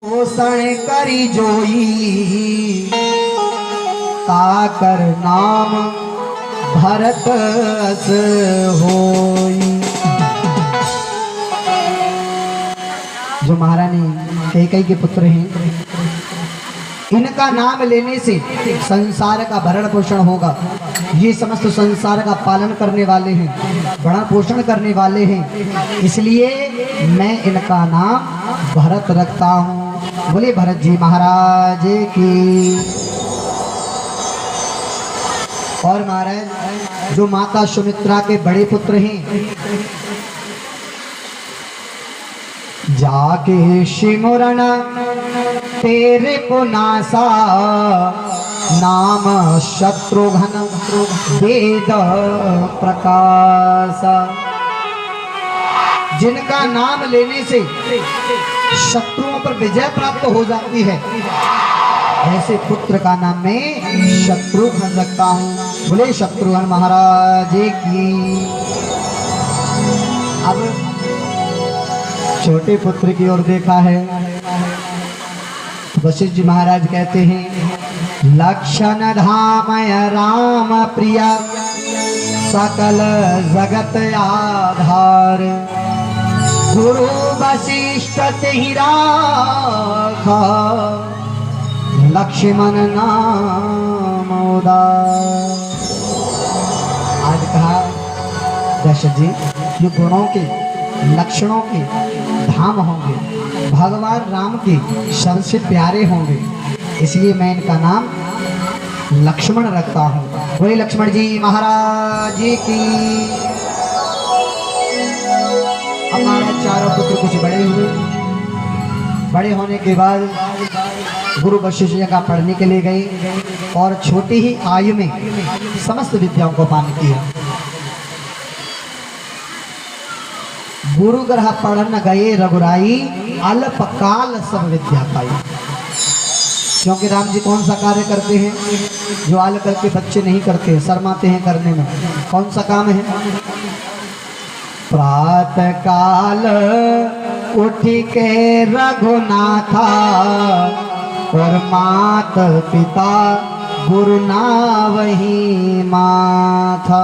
पोषण करी जोई ताकर नाम भरत अस होई। जो महारानी कैकेयी के पुत्र हैं, इनका नाम लेने से संसार का भरण पोषण होगा। ये समस्त संसार का पालन करने वाले हैं, भरण पोषण करने वाले हैं, इसलिए मैं इनका नाम भरत रखता हूँ। बोले भरत जी महाराज की। और महाराज जो माता सुमित्रा के बड़े पुत्र हैं, जाके सिमरन तेरे को नासा नाम शत्रुघ्न वेद प्रकाश। जिनका नाम लेने से शत्रुओं पर विजय प्राप्त हो जाती है, ऐसे पुत्र का नाम मैं शत्रुघ्न रखता हूँ। बोले शत्रुघ्न महाराज की। अब छोटे पुत्र की ओर देखा है, वशिष्ठ जी महाराज कहते हैं, लक्षण धामय राम प्रिया सकल जगत आधार, गुरु वशिष्ठ तेहि राखा लक्ष्मण नाम उदार। आज कहा दशरथ जी, जो गुणों के लक्षणों के धाम होंगे, भगवान राम के सबसे प्यारे होंगे, इसलिए मैं इनका नाम लक्ष्मण रखता हूँ। वही लक्ष्मण जी महाराज की। हमारे चारों पुत्र कुछ बड़े हुए, बड़े होने के बाद गुरु वशिष्ठ जी का पढ़ने के लिए गए और छोटी ही आयु में समस्त विद्याओं को पान किया। गुरु ग्रह पढ़न गए रघुराई, अल्पकाल सब विद्या पाई। क्योंकि राम जी कौन सा कार्य करते हैं जो आजकल के बच्चे नहीं करते, शर्माते हैं करने में। कौन सा काम है? प्रातः काल उठ के रघुनाथा और मात पिता गुरु ना वही माथा।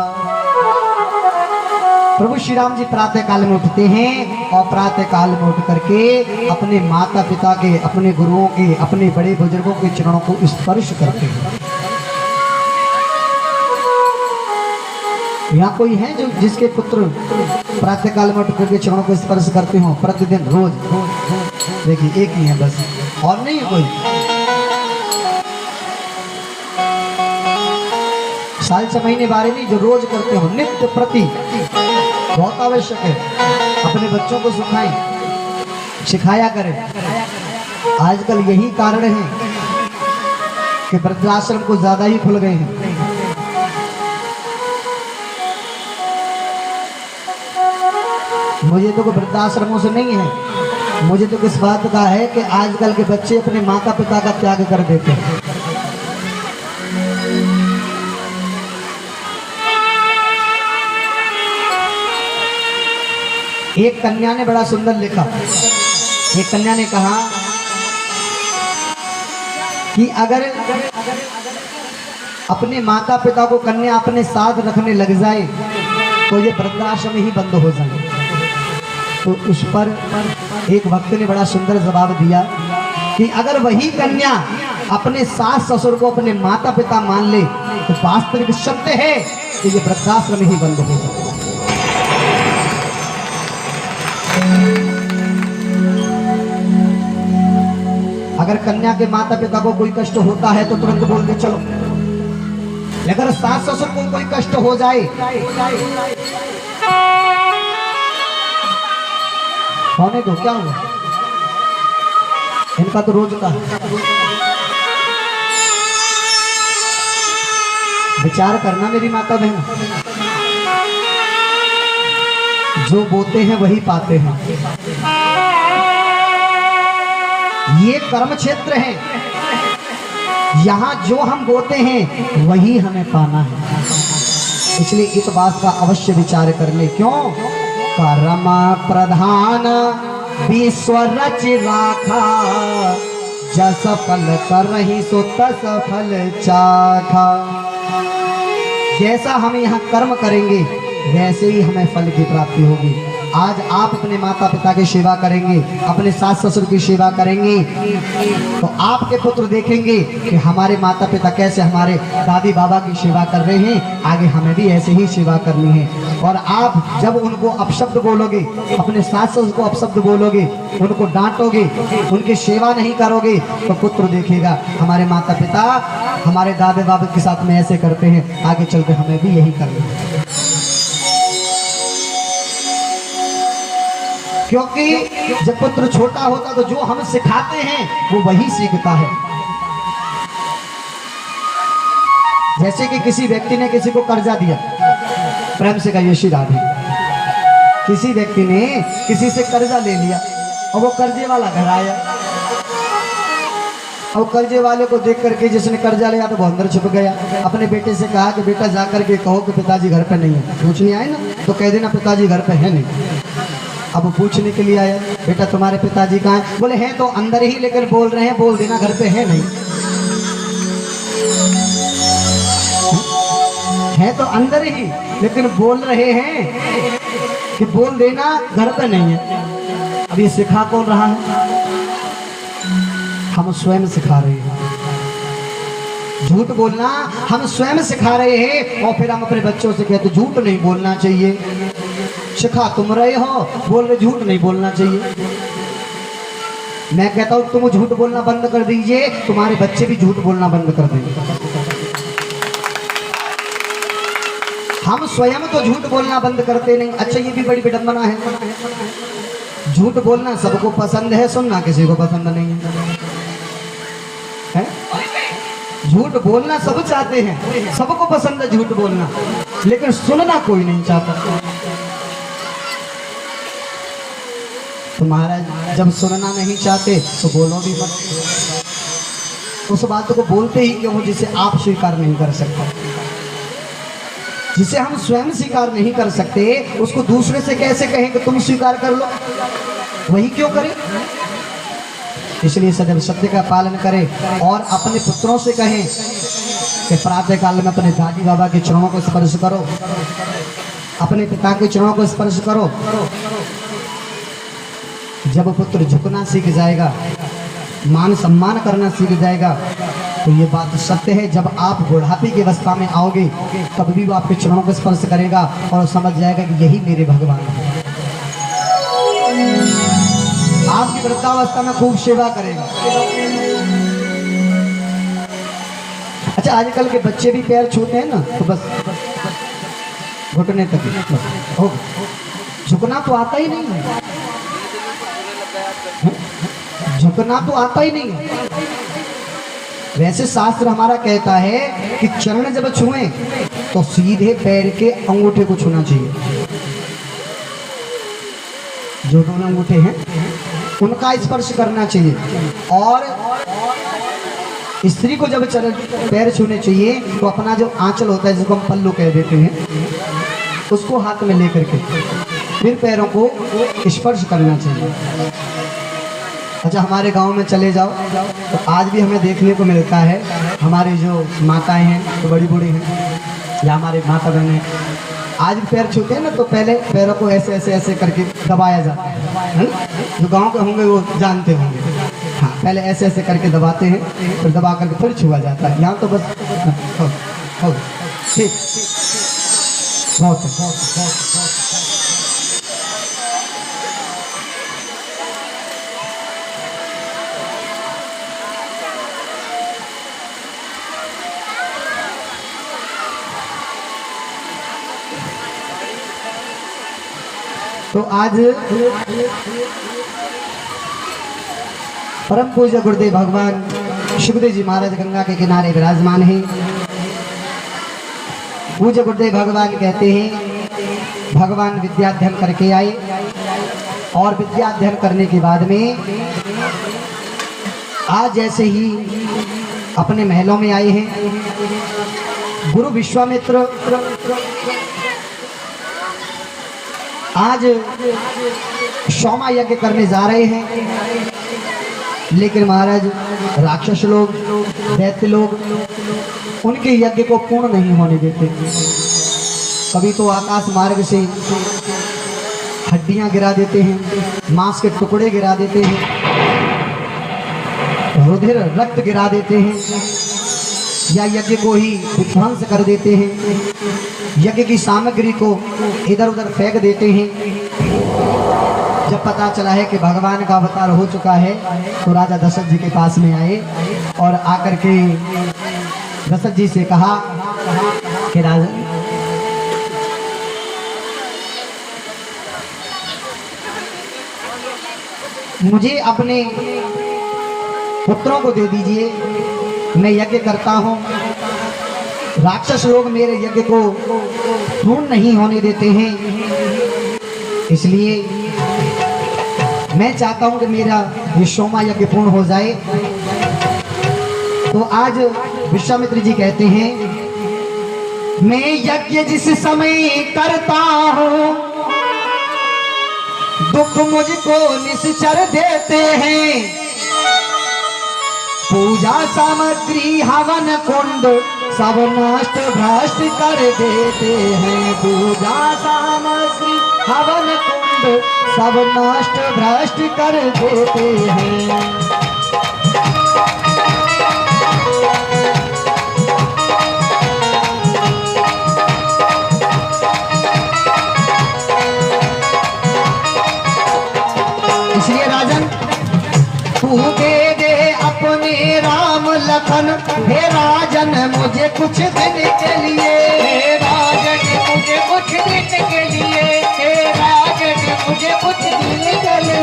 प्रभु श्री राम जी प्रातः काल में उठते हैं और प्रातः काल में उठ करके अपने माता पिता के, अपने गुरुओं के, अपने बड़े बुजुर्गों के चरणों को स्पर्श करते हैं। यहाँ कोई है जो जिसके पुत्र प्रातः काल में उठ करके चरणों को स्पर्श करते हो प्रतिदिन रोज? देखिए एक ही है बस, और नहीं कोई। साल 6 महीने बारे नहीं, जो रोज करते हो नित्य प्रति, बहुत आवश्यक है। अपने बच्चों को सिखाएं, सिखाया करें। आजकल यही कारण है कि वृद्धाश्रम को ज्यादा ही खुल गए हैं। मुझे तो कोई वृद्धाश्रमों से नहीं है, मुझे तो किस बात का है कि आजकल के बच्चे अपने माता पिता का त्याग कर देते हैं। एक कन्या ने बड़ा सुंदर लिखा। एक कन्या ने कहा कि अगर अपने माता पिता को कन्या अपने साथ रखने लग जाए तो ये वृद्धाश्रम ही बंद हो जाए। तो उस पर एक भक्त ने बड़ा सुंदर जवाब दिया कि अगर वही कन्या अपने सास ससुर को अपने माता पिता मान ले तो वास्तविक सत्य है कि ये वृद्धाश्रम ही बंद हो जाए। अगर कन्या के माता पिता को कोई कष्ट होता है तो तुरंत बोल दे चलो, अगर सास ससुर को कोई कष्ट हो जाए, होने दो, क्या हुआ, इनका तो रोज का विचार करना मेरी माता बहन। जो बोते हैं वही पाते हैं। ये कर्म क्षेत्र है, यहाँ जो हम बोते हैं वही हमें पाना है। इसलिए इस बात का अवश्य विचार कर ले। क्यों? कर्म प्रधान विश्व रच राखा, जस फल कर रही सो तस फल चाखा। जैसा हम यहाँ कर्म करेंगे वैसे ही हमें फल की प्राप्ति होगी। आज आप अपने माता पिता की सेवा करेंगे, अपने सास ससुर की सेवा करेंगे, तो आपके पुत्र देखेंगे कि हमारे माता पिता कैसे हमारे दादी बाबा की सेवा कर रहे हैं, आगे हमें भी ऐसे ही सेवा करनी है। और आप जब उनको अपशब्द बोलोगे, अपने सास ससुर को अपशब्द बोलोगे, उनको डांटोगे, उनकी सेवा नहीं करोगे, तो पुत्र देखेगा हमारे माता पिता हमारे दादे बाबा के साथ में ऐसे करते हैं, आगे चलकर हमें भी यही करना है। क्योंकि जब पुत्र छोटा होता तो जो हम सिखाते हैं वो वही सीखता है। जैसे कि किसी व्यक्ति ने किसी को कर्जा दिया, प्रेम से कहिए श्री राधे। किसी व्यक्ति ने किसी से कर्जा ले लिया और वो कर्जे वाला घर आया, और कर्जे वाले को देख करके जिसने कर्जा लिया तो वो अंदर छुप गया। अपने बेटे से कहा कि बेटा जाकर के कहो कि पिताजी घर पे नहीं है। पूछने आए ना तो कह देना पिताजी घर पे है नहीं। अब वो पूछने के लिए आया, बेटा तुम्हारे पिताजी कहाँ हैं? बोले हैं तो अंदर ही, लेकिन बोल रहे हैं बोल देना घर पे है नहीं। है तो अंदर ही लेकिन बोल रहे हैं कि बोल देना घर पे नहीं है। अब ये सिखा कौन रहा है? हम स्वयं सिखा रहे हैं। झूठ बोलना हम स्वयं सिखा रहे हैं, और फिर हम अपने बच्चों से कहते झूठ नहीं बोलना चाहिए। सिखा तुम रहे हो, बोल रहे झूठ नहीं बोलना चाहिए। मैं कहता हूं तुम झूठ बोलना बंद कर दीजिए, तुम्हारे बच्चे भी झूठ बोलना बंद कर देंगे। हम स्वयं तो झूठ बोलना बंद करते नहीं। अच्छा ये भी बड़ी विडंबना है, झूठ बोलना सबको पसंद है, सुनना किसी को पसंद नहीं है। झूठ बोलना सब चाहते हैं, सबको पसंद है झूठ बोलना, लेकिन सुनना कोई नहीं चाहता। तुम्हारा जब सुनना नहीं चाहते तो बोलो भी मत। उस बात को बोलते ही क्यों जिसे आप स्वीकार नहीं कर सकते। जिसे हम स्वयं स्वीकार नहीं कर सकते उसको दूसरे से कैसे कहें कि तुम स्वीकार कर लो? वही क्यों करें? इसलिए सदैव सत्य का पालन करें और अपने पुत्रों से कहें कि प्रातः काल में अपने दादी बाबा के चरणों को स्पर्श करो, अपने पिता के चरणों को स्पर्श करो। जब पुत्र झुकना सीख जाएगा, मान सम्मान करना सीख जाएगा, तो ये बात सत्य है, जब आप बुढ़ापे की अवस्था में आओगे तब भी वो आपके चरणों को स्पर्श करेगा और समझ जाएगा कि यही मेरे भगवान है। आपकी वृद्धावस्था में खूब सेवा करेगा। अच्छा आजकल के बच्चे भी पैर छूते हैं ना, तो बस घुटने तक हो, झुकना तो आता ही नहीं है। झुकना तो आता ही नहीं है। वैसे शास्त्र हमारा कहता है कि चरण जब छुएं तो सीधे पैर के अंगूठे को छूना चाहिए। जो दोनों अंगूठे हैं उनका स्पर्श करना चाहिए, और स्त्री को जब चरण पैर छूने चाहिए तो अपना जो आंचल होता है जिसको हम पल्लू कह देते हैं उसको हाथ में लेकर के फिर पैरों को स्पर्श करना चाहिए। अच्छा हमारे गांव में चले जाओ तो आज भी हमें देखने को मिलता है, हमारी जो माताएं हैं तो बड़ी बूढ़ी हैं या हमारे माता बहन हैं, आज भी पैर छूते हैं ना तो पहले पैरों को ऐसे ऐसे ऐसे करके दबाया जाता है ना? जो गांव के होंगे वो जानते होंगे। हाँ पहले ऐसे ऐसे करके दबाते हैं, फिर दबा करके फिर छुआ जाता है। यहाँ तो बस ठीक बहुत तो आज परम पूज्य गुरुदेव भगवान सुखदेव जी महाराज गंगा के किनारे विराजमान हैं। पूज्य गुरुदेव भगवान कहते हैं भगवान विद्याध्ययन करके आए और विद्याध्ययन करने के बाद में आज जैसे ही अपने महलों में आए हैं, गुरु विश्वामित्र आज सोमा यज्ञ करने जा रहे हैं। लेकिन महाराज राक्षस लोग, दैत्य लोग उनके यज्ञ को पूर्ण नहीं होने देते। कभी तो आकाश मार्ग से हड्डियां गिरा देते हैं, मांस के टुकड़े गिरा देते हैं, रुधिर रक्त गिरा देते हैं, या यज्ञ को ही विध्वंस कर देते हैं, यज्ञ की सामग्री को इधर उधर फेंक देते हैं। जब पता चला है कि भगवान का अवतार हो चुका है तो राजा दशरथ जी के पास में आए और आकर के दशरथ जी से कहा कि राजा मुझे अपने पुत्रों को दे दीजिए, मैं यज्ञ करता हूँ। राक्षस लोग मेरे यज्ञ को पूर्ण नहीं होने देते हैं, इसलिए मैं चाहता हूँ कि मेरा ये सोमा यज्ञ पूर्ण हो जाए। तो आज विश्वामित्र जी कहते हैं, मैं यज्ञ जिस समय करता हूँ दुख मुझको निश्चर देते हैं, पूजा सामग्री हवन कुंड सब नष्ट भ्रष्ट कर देते हैं, पूजा सामग्री हवन कुंड सब नष्ट भ्रष्ट कर देते हैं। इसलिए राजन तू दे दे अपने राम लखन, हे राजन मुझे कुछ दिन के लिए, हे राजन मुझे कुछ दिन के लिए, हे राजन मुझे कुछ दिन के लिए।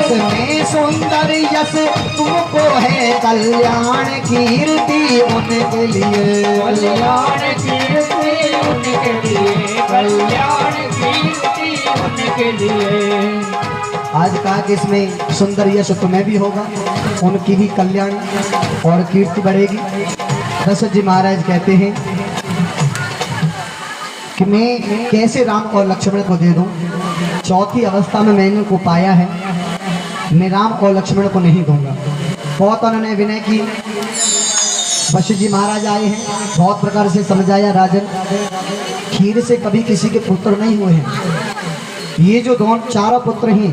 इसमें सुंदर यश तुमको है, कल्याण कीर्ति उनके लिए, कल्याण कीर्ति उनके लिए, कल्याण कीर्ति उनके लिए। आज कहा कि इसमें सुंदर यश तुम्हें भी होगा, उनकी भी कल्याण और कीर्ति बढ़ेगी। दशरथ जी महाराज कहते हैं कि मैं कैसे राम और लक्ष्मण को दे दूं, चौथी अवस्था में मैंने उनको पाया है, मैं राम और लक्ष्मण को नहीं दूंगा। बहुत उन्होंने विनय की, वशिष्ठ जी महाराज आए हैं, बहुत प्रकार से समझाया, राजन खीर से कभी किसी के पुत्र नहीं हुए हैं, ये जो दोनों चारों पुत्र हैं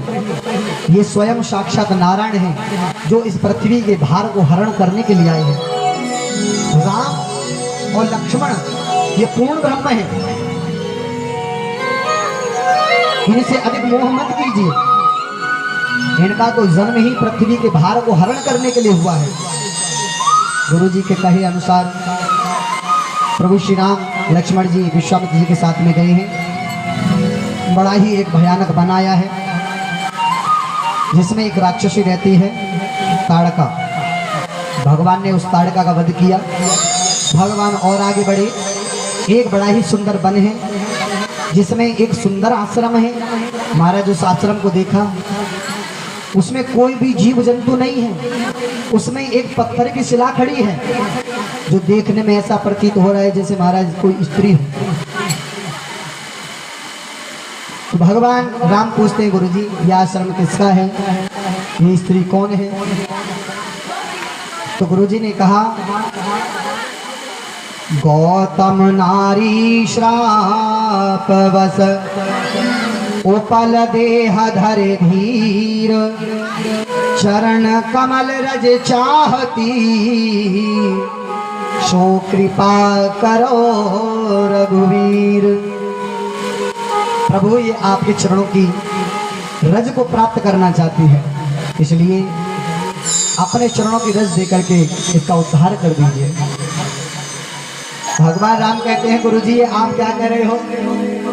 ये स्वयं साक्षात नारायण हैं जो इस पृथ्वी के भार को हरण करने के लिए आए हैं। राम और लक्ष्मण ये पूर्ण ब्रह्म हैं, इनसे अधिक मोह मत कीजिए, इनका तो जन्म ही पृथ्वी के भार को हरण करने के लिए हुआ है। गुरु जी के कहे अनुसार प्रभु श्री राम लक्ष्मण जी विश्वामित्र जी के साथ में गए हैं, बड़ा ही एक भयानक बनाया है जिसमें एक राक्षसी रहती है ताड़का। भगवान ने उस ताड़का का वध किया। भगवान और आगे बढ़े, एक बड़ा ही सुंदर वन है जिसमें एक सुंदर आश्रम है। महाराज उस आश्रम को देखा, उसमें कोई भी जीव जंतु नहीं है, उसमें एक पत्थर की शिला खड़ी है जो देखने में ऐसा प्रतीत हो रहा है जैसे महाराज कोई स्त्री हो। तो भगवान राम पूछते हैं, गुरुजी यह आश्रम किसका है, ये स्त्री कौन है? तो गुरुजी ने कहा, गौतम नारी श्राप वस उपल देह धरे धीर, चरण कमल रज चाहती, सो कृपा करो रघुवीर। प्रभु ये आपके चरणों की रज को प्राप्त करना चाहती है, इसलिए अपने चरणों की रज देकर के इसका उद्धार कर दीजिए। भगवान राम कहते हैं, गुरुजी ये आप क्या कह रहे हो,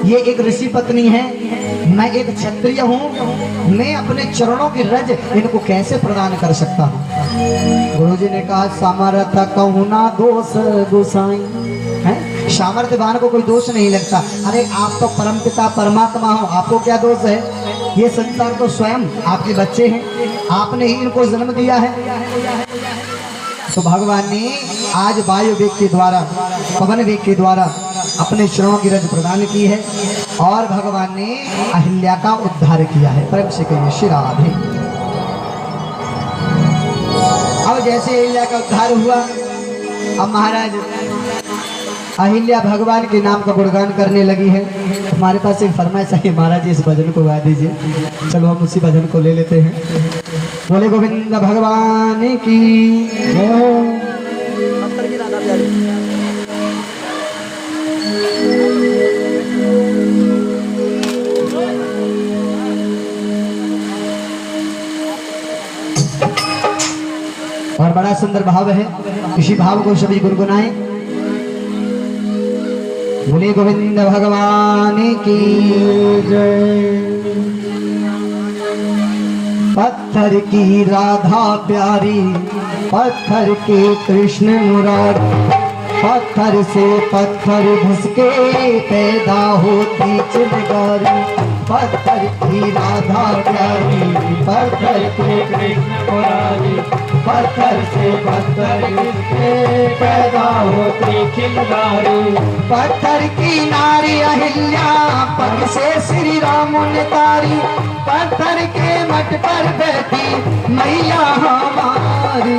ये एक ऋषि पत्नी है, मैं एक क्षत्रिय हूँ, मैं अपने चरणों की रज इनको कैसे प्रदान कर सकता हूँ? गुरुजी ने कहा, सामर्थ कहूँ ना दोष गोसाई है, सामर्थ्यवान को कोई दोष नहीं लगता। अरे आप तो परमपिता परमात्मा हो, आपको क्या दोष है? ये संसार तो स्वयं आपके बच्चे हैं, आपने ही इनको जन्म दिया है। तो भगवान ने आज वायु वेग के द्वारा, पवन वेग के द्वारा अपने चरणों की रज प्रदान की है और भगवान ने अहिल्या का उद्धार किया है। प्रेम से कहिए श्री राधे। जैसे अहिल्या का उद्धार हुआ, अब महाराज अहिल्या भगवान के नाम का गुणगान करने लगी है। हमारे पास एक फरमाइश है, महाराज जी इस भजन को गा दीजिए। चलो हम उसी भजन को ले लेते हैं। बोले गोविंद भगवान की जय। और बड़ा सुंदर भाव है, इसी भाव को सभी गुनगुनाएं। बोले गोविंद भगवान की जय। पत्थर की राधा प्यारी, पत्थर के कृष्ण मुरारी, पत्थर से पत्थर घिसके पैदा होती चिंगारी। पत्थर की राधा प्यारी, पत्थर के कृष्ण मुरारी, पत्थर से पत्थर घिसके पैदा होती चिंगारी। पत्थर की नारी अहिल्या, पग से श्री राम ने तारी। पत्थर के मठ पर बैठी मैया हमारी।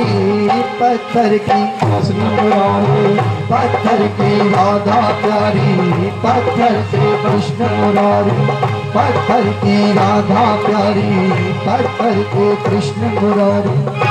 पत्थर की कृष्ण मुरारी, पत्थर की राधा प्यारी, पत्थर से कृष्ण मुरारी, पत्थर की राधा प्यारी, पत्थर के कृष्ण मुरारी।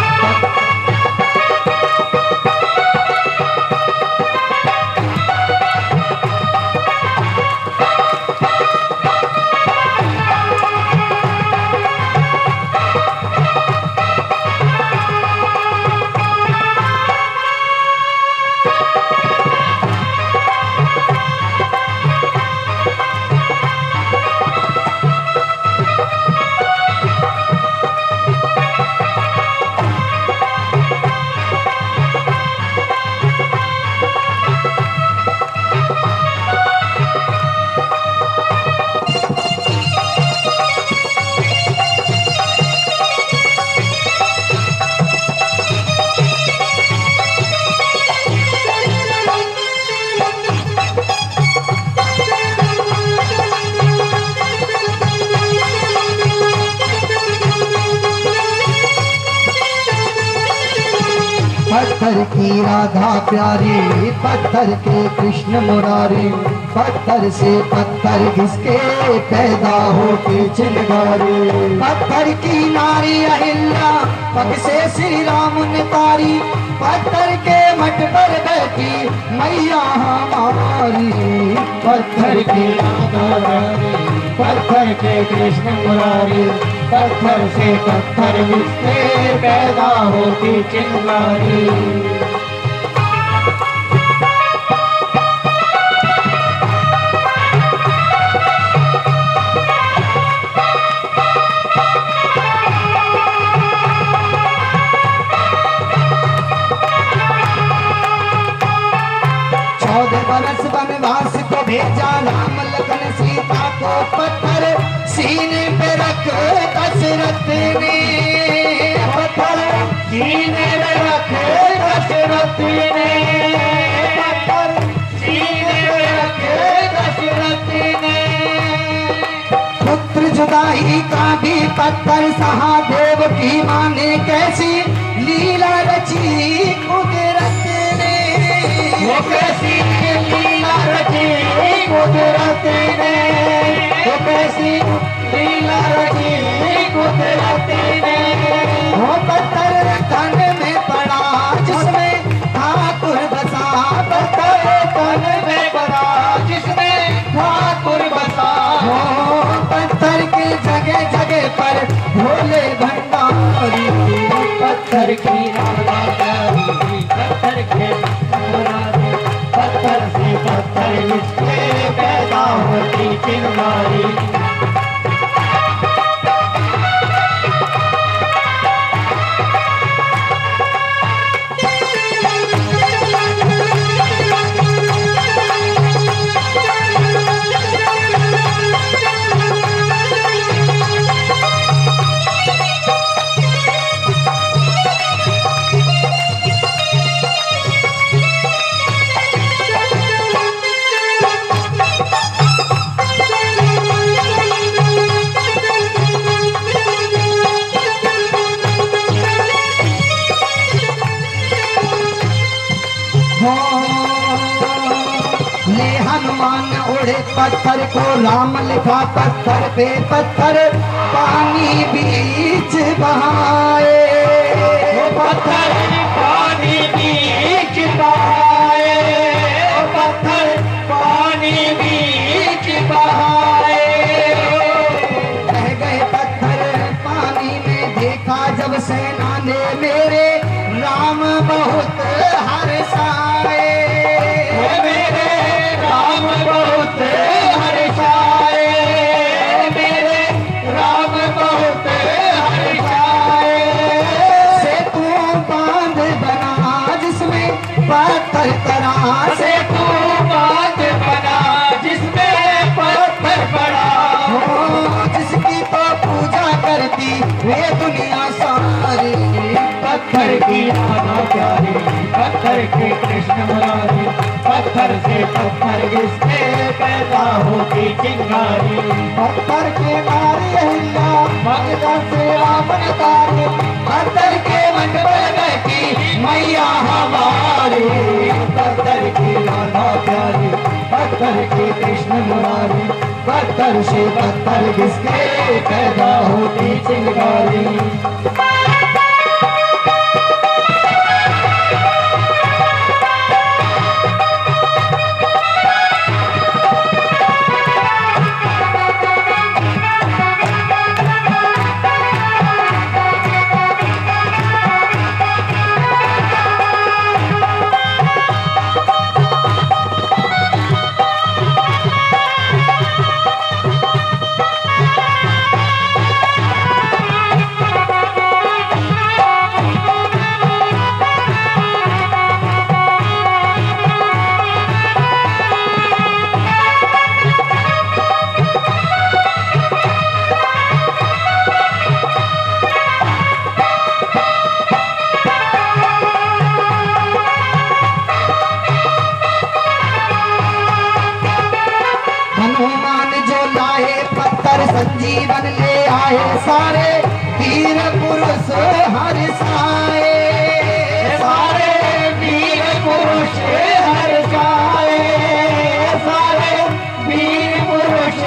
पत्थर की राधा प्यारी, पत्थर के कृष्ण मुरारी, पत्थर से पत्थर घिसके पैदा होती चिंगारी। पत्थर की नारी अहिल्या, पग से श्री राम ने तारी। पत्थर के मठ पर बैठी मैया हमारी। पत्थर की राधा प्यारी, पत्थर के कृष्ण मुरारी, पत्थर से पत्थर घिसके पैदा होती चिंगारी। बरस वनवास को भेजा राम लखन सीता को। पत्थर सीने पे रख दशरथ ने, पत्थर सीने पे रख दशरथ ने, पत्थर सीने पे रख दशरथ ने। पुत्र जुदाई का भी पत्थर सहा, देव की मां ने कैसी लीला रची कुदरत ने। वो कैसी लीला रची कुदरत ने, वो कैसी लीला रची कुदरत ने। वो पत्थर तन में पड़ा जिसमें ठाकुर बसा, पत्थर तन में पड़ा जिसमें ठाकुर बसा। वो पत्थर के जगह जगह पर भोले भंडारी। पत्थर की राधा प्यारी, पत्थर के मुरारी, पत्थर से पत्थर घिसके पैदा होती चिंगारी। हनुमान उड़े पत्थर को राम लिखा पत्थर पे पत्थर पानी बीच बहाए। पत्थर पानी बीच बहाए, पत्थर पानी बीच बहाए। रह गए पत्थर पानी में देखा जब सेना ने मेरे राम बहुत हर्षाए। मेरे राम बहुत हर्षाए, मेरे राम बहुत हर्षाए। सेतु बांध बना जिसमें पत्थर तरा से तू बात बना जिसमें पत्थर पड़ा। हो जिसकी तो पूजा करती वे दुनिया सारी। पत्थर की राधा प्यारी, पत्थर के कृष्ण मुरारी, पत्थर से पत्थर घिसके पैदा होती चिंगारी। पत्थर के नारी अहिल्या मगध से रावण तारे। पत्थर के मन पर बैठी मैया हमारी। पत्थर की राधा प्यारी, पत्थर के कृष्ण मुरारी, पत्थर से पत्थर घिसके पैदा होती चिंगारी। हनुमान जो लाए पत्थर संजीवन ले आए सारे वीर पुरुष हर्षाए। सारे वीर पुरुष हर्षाए, सारे वीर पुरुष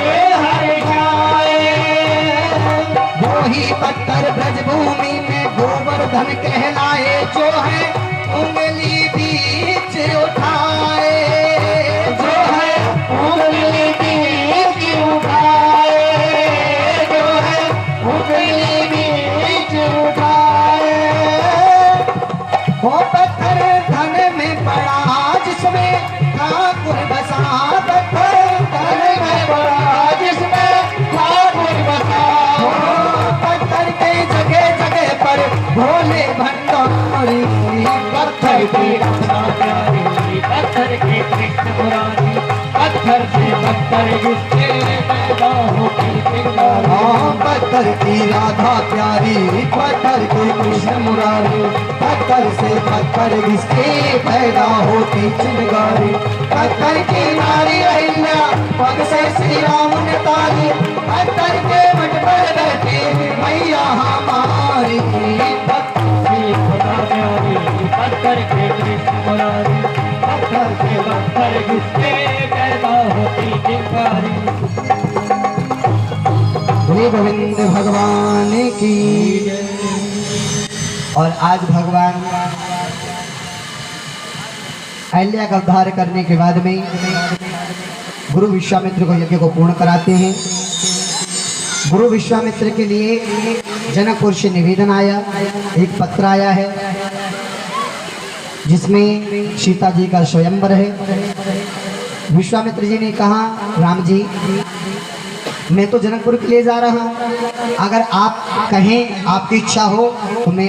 हर्षाए। वो ही पत्थर ब्रजभूमि में गोवर्धन कहलाए जो है उंगली बीच उठाए। जो है उंगली बीच उठाए, जो है उंगली बीच उठाए। वो पत्थर धन में पड़ा जिसमें ठाकुर बसा। पत्थर धन में बड़ा जिसमें ठाकुर बसा। पत्थर के जगह जगह पर भोले भंडारी। पत्थर की रचना प्यारी, पत्थर के कृष्ण मुरारी, पत्थर से पत्थर जिसके पैदा होती चिंगारी। हाँ पत्थर की राधा प्यारी, पत्थर के कृष्ण मुरारी, पत्थर से पत्थर जिसके पैदा होती चिंगारी। पत्थर की नारी अहिल्या पग से श्री राम ने तारी। पत्थर के मठ पर बैठे मैया हमारी। पत्थर के कृष्ण मुरारी, पत्थर से पत्थर घिसके पैदा होती चिंगारी। बोले गोविंद भगवान की। और आज भगवान अहिल्या का उद्धार करने के बाद में गुरु विश्वामित्र को यज्ञ को पूर्ण कराते हैं। गुरु विश्वामित्र के लिए जनकपुर से निवेदन आया, एक पत्र आया है जिसमें सीता जी का स्वयंवर है। विश्वामित्र जी ने कहा राम जी मैं तो जनकपुर के लिए जा रहा हूँ, अगर आप कहें आपकी इच्छा हो तो मैं